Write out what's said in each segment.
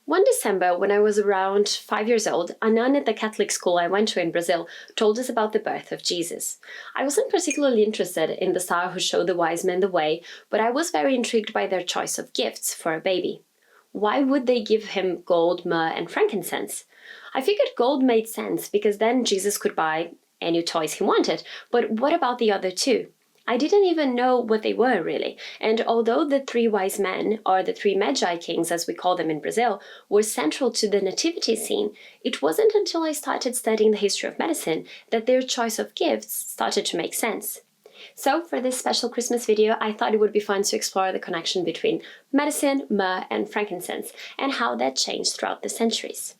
One December, when I was around 5 years old, a nun at the Catholic school I went to in Brazil told us about the birth of Jesus. I wasn't particularly interested in the star who showed the wise men the way, but I was very intrigued by their choice of gifts for a baby. Why would they give him gold, myrrh, and frankincense? I figured gold made sense because then Jesus could buy any toys he wanted, but what about the other two? I didn't even know what they were, really, and although the three wise men, or the three Magi kings as we call them in Brazil, were central to the nativity scene, it wasn't until I started studying the history of medicine that their choice of gifts started to make sense. So for this special Christmas video, I thought it would be fun to explore the connection between medicine, myrrh, and frankincense, and how that changed throughout the centuries.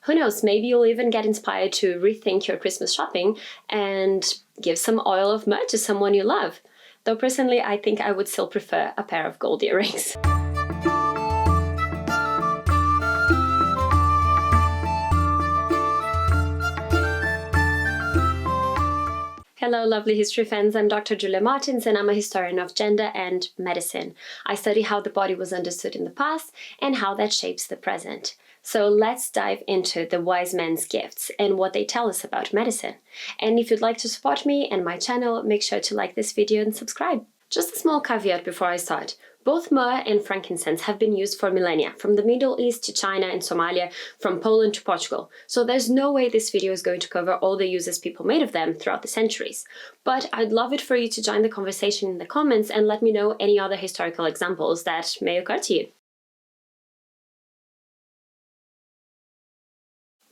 Who knows, maybe you'll even get inspired to rethink your Christmas shopping and give some oil of myrrh to someone you love. Though personally, I think I would still prefer a pair of gold earrings. Hello lovely history fans, I'm Dr. Julia Martins and I'm a historian of gender and medicine. I study how the body was understood in the past and how that shapes the present. So let's dive into the wise men's gifts and what they tell us about medicine. And if you'd like to support me and my channel, make sure to like this video and subscribe. Just a small caveat before I start. Both myrrh and frankincense have been used for millennia, from the Middle East to China and Somalia, from Poland to Portugal. So there's no way this video is going to cover all the uses people made of them throughout the centuries. But I'd love it for you to join the conversation in the comments and let me know any other historical examples that may occur to you.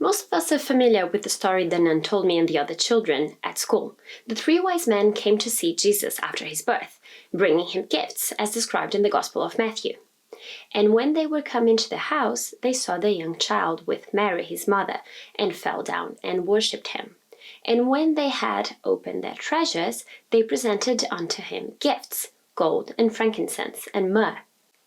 Most of us are familiar with the story the nun told me and the other children at school. The three wise men came to see Jesus after his birth, bringing him gifts, as described in the Gospel of Matthew. And when they were come into the house, they saw the young child with Mary his mother, and fell down and worshipped him. And when they had opened their treasures, they presented unto him gifts, gold and frankincense and myrrh.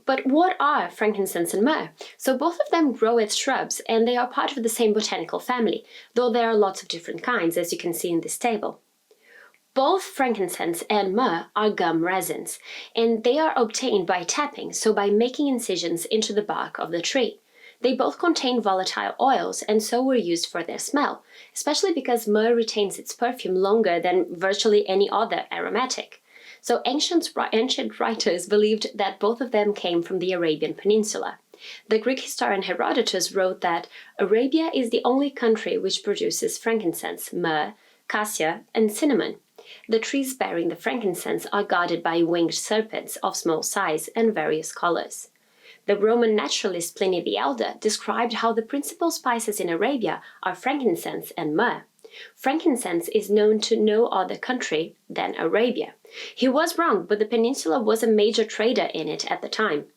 But what are frankincense and myrrh? So both of them grow as shrubs and they are part of the same botanical family, though there are lots of different kinds, as you can see in this table. Both frankincense and myrrh are gum resins, and they are obtained by tapping, so by making incisions into the bark of the tree. They both contain volatile oils and so were used for their smell, especially because myrrh retains its perfume longer than virtually any other aromatic. So ancient writers believed that both of them came from the Arabian Peninsula. The Greek historian Herodotus wrote that Arabia is the only country which produces frankincense, myrrh, cassia, and cinnamon. The trees bearing the frankincense are guarded by winged serpents of small size and various colors. The Roman naturalist Pliny the Elder described how the principal spices in Arabia are frankincense and myrrh. Frankincense is known to no other country than Arabia. He was wrong, but the peninsula was a major trader in it at the time.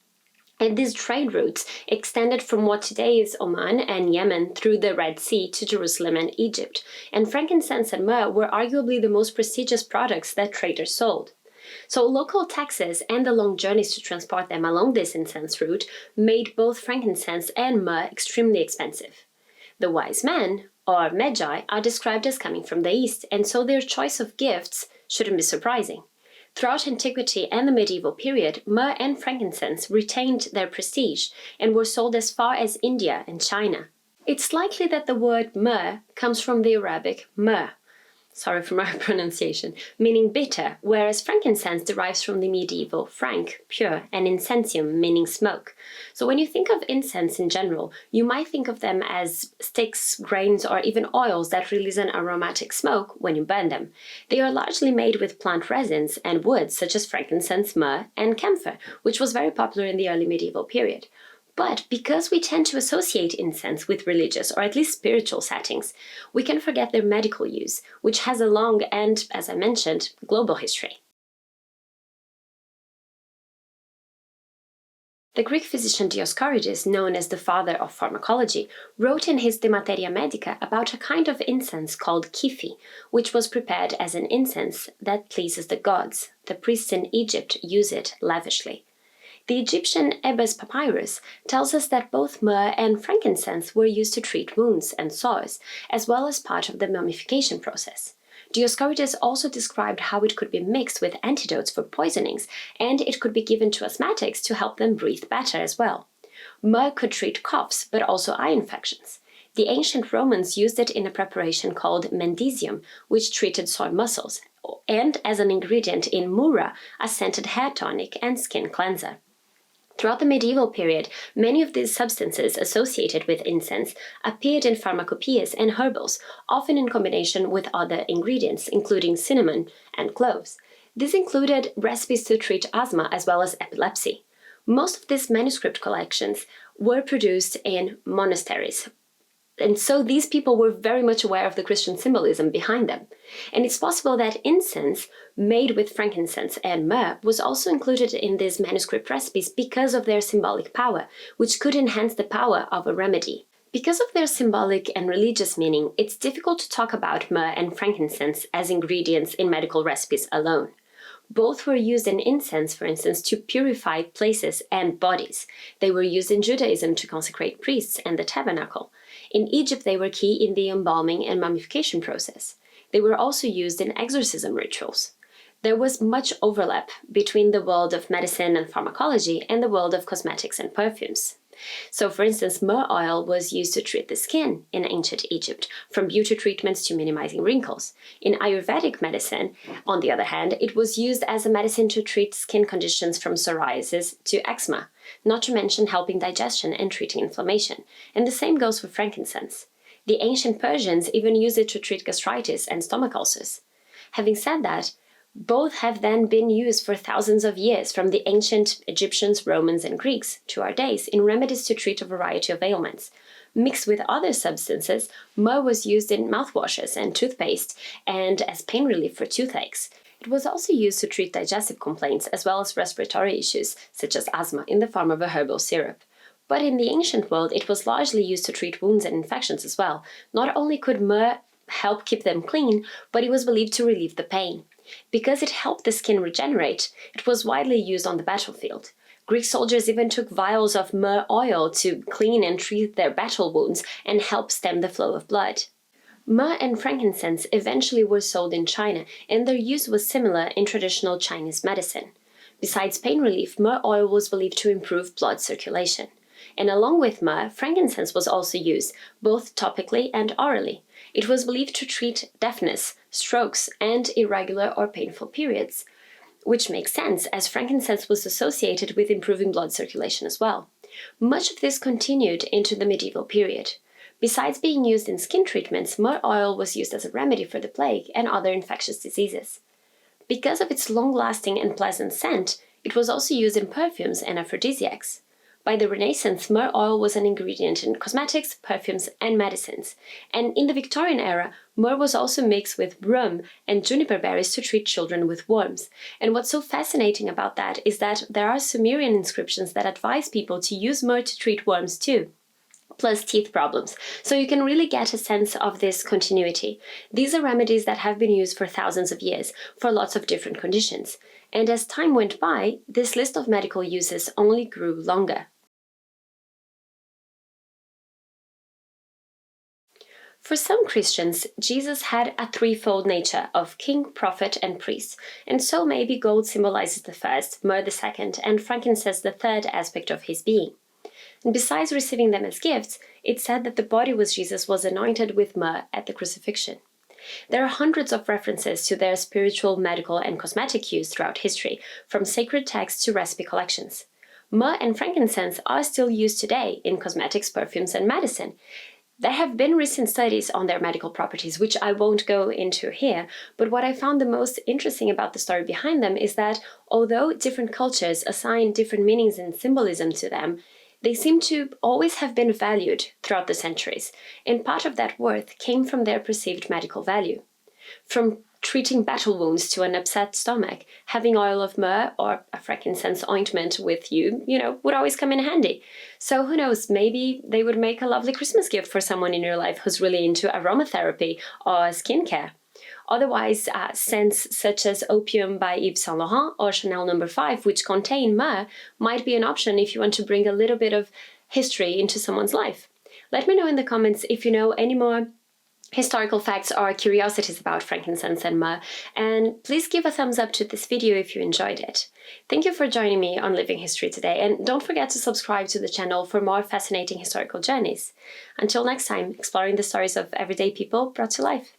And these trade routes extended from what today is Oman and Yemen through the Red Sea to Jerusalem and Egypt, and frankincense and myrrh were arguably the most prestigious products that traders sold. So local taxes and the long journeys to transport them along this incense route made both frankincense and myrrh extremely expensive. The wise men, or Magi, are described as coming from the East, and so their choice of gifts shouldn't be surprising. Throughout antiquity and the medieval period, myrrh and frankincense retained their prestige and were sold as far as India and China. It's likely that the word myrrh comes from the Arabic myrrh, sorry for my pronunciation, meaning bitter, whereas frankincense derives from the medieval frank, pure, and incensium, meaning smoke. So when you think of incense in general, you might think of them as sticks, grains, or even oils that release an aromatic smoke when you burn them. They are largely made with plant resins and woods such as frankincense, myrrh, and camphor, which was very popular in the early medieval period. But because we tend to associate incense with religious or at least spiritual settings, we can forget their medical use, which has a long and, as I mentioned, global history. The Greek physician Dioscorides, known as the father of pharmacology, wrote in his De Materia Medica about a kind of incense called kifi, which was prepared as an incense that pleases the gods. The priests in Egypt use it lavishly. The Egyptian Ebers Papyrus tells us that both myrrh and frankincense were used to treat wounds and sores, as well as part of the mummification process. Dioscorides also described how it could be mixed with antidotes for poisonings, and it could be given to asthmatics to help them breathe better as well. Myrrh could treat coughs, but also eye infections. The ancient Romans used it in a preparation called mendicium, which treated sore muscles, and as an ingredient in murrha, a scented hair tonic and skin cleanser. Throughout the medieval period, many of these substances associated with incense appeared in pharmacopoeias and herbals, often in combination with other ingredients, including cinnamon and cloves. This included recipes to treat asthma as well as epilepsy. Most of these manuscript collections were produced in monasteries, and so these people were very much aware of the Christian symbolism behind them. And it's possible that incense made with frankincense and myrrh was also included in these manuscript recipes because of their symbolic power, which could enhance the power of a remedy. Because of their symbolic and religious meaning, it's difficult to talk about myrrh and frankincense as ingredients in medical recipes alone. Both were used in incense, for instance, to purify places and bodies. They were used in Judaism to consecrate priests and the tabernacle. In Egypt, they were key in the embalming and mummification process. They were also used in exorcism rituals. There was much overlap between the world of medicine and pharmacology and the world of cosmetics and perfumes. So, for instance, myrrh oil was used to treat the skin in ancient Egypt, from beauty treatments to minimizing wrinkles. In Ayurvedic medicine, on the other hand, it was used as a medicine to treat skin conditions from psoriasis to eczema, not to mention helping digestion and treating inflammation. And the same goes for frankincense. The ancient Persians even used it to treat gastritis and stomach ulcers. Having said that, both have then been used for thousands of years, from the ancient Egyptians, Romans, and Greeks to our days, in remedies to treat a variety of ailments. Mixed with other substances, myrrh was used in mouthwashes and toothpaste, and as pain relief for toothaches. It was also used to treat digestive complaints as well as respiratory issues, such as asthma, in the form of a herbal syrup. But in the ancient world, it was largely used to treat wounds and infections as well. Not only could myrrh help keep them clean, but it was believed to relieve the pain. Because it helped the skin regenerate, it was widely used on the battlefield. Greek soldiers even took vials of myrrh oil to clean and treat their battle wounds and help stem the flow of blood. Myrrh and frankincense eventually were sold in China, and their use was similar in traditional Chinese medicine. Besides pain relief, myrrh oil was believed to improve blood circulation. And along with myrrh, frankincense was also used, both topically and orally. It was believed to treat deafness, strokes, and irregular or painful periods, which makes sense as frankincense was associated with improving blood circulation as well. Much of this continued into the medieval period. Besides being used in skin treatments, myrrh oil was used as a remedy for the plague and other infectious diseases. Because of its long-lasting and pleasant scent, it was also used in perfumes and aphrodisiacs. By the Renaissance, myrrh oil was an ingredient in cosmetics, perfumes, and medicines. And in the Victorian era, myrrh was also mixed with rum and juniper berries to treat children with worms. And what's so fascinating about that is that there are Sumerian inscriptions that advise people to use myrrh to treat worms too, plus teeth problems. So you can really get a sense of this continuity. These are remedies that have been used for thousands of years for lots of different conditions. And as time went by, this list of medical uses only grew longer. For some Christians, Jesus had a threefold nature of king, prophet, and priest, and so maybe gold symbolizes the first, myrrh the second, and frankincense the third aspect of his being. And besides receiving them as gifts, it's said that the body of Jesus was anointed with myrrh at the crucifixion. There are hundreds of references to their spiritual, medical, and cosmetic use throughout history, from sacred texts to recipe collections. Myrrh and frankincense are still used today in cosmetics, perfumes, and medicine. There have been recent studies on their medical properties, which I won't go into here, but what I found the most interesting about the story behind them is that although different cultures assign different meanings and symbolism to them, they seem to always have been valued throughout the centuries, and part of that worth came from their perceived medical value. From treating battle wounds to an upset stomach, having oil of myrrh or a frankincense ointment with you, would always come in handy. So who knows, maybe they would make a lovely Christmas gift for someone in your life who's really into aromatherapy or skincare. Otherwise, scents such as Opium by Yves Saint Laurent or Chanel No. 5, which contain myrrh, might be an option if you want to bring a little bit of history into someone's life. Let me know in the comments if you know any more historical facts or curiosities about frankincense and myrrh, and please give a thumbs up to this video if you enjoyed it. Thank you for joining me on Living History today, and don't forget to subscribe to the channel for more fascinating historical journeys. Until next time, exploring the stories of everyday people brought to life.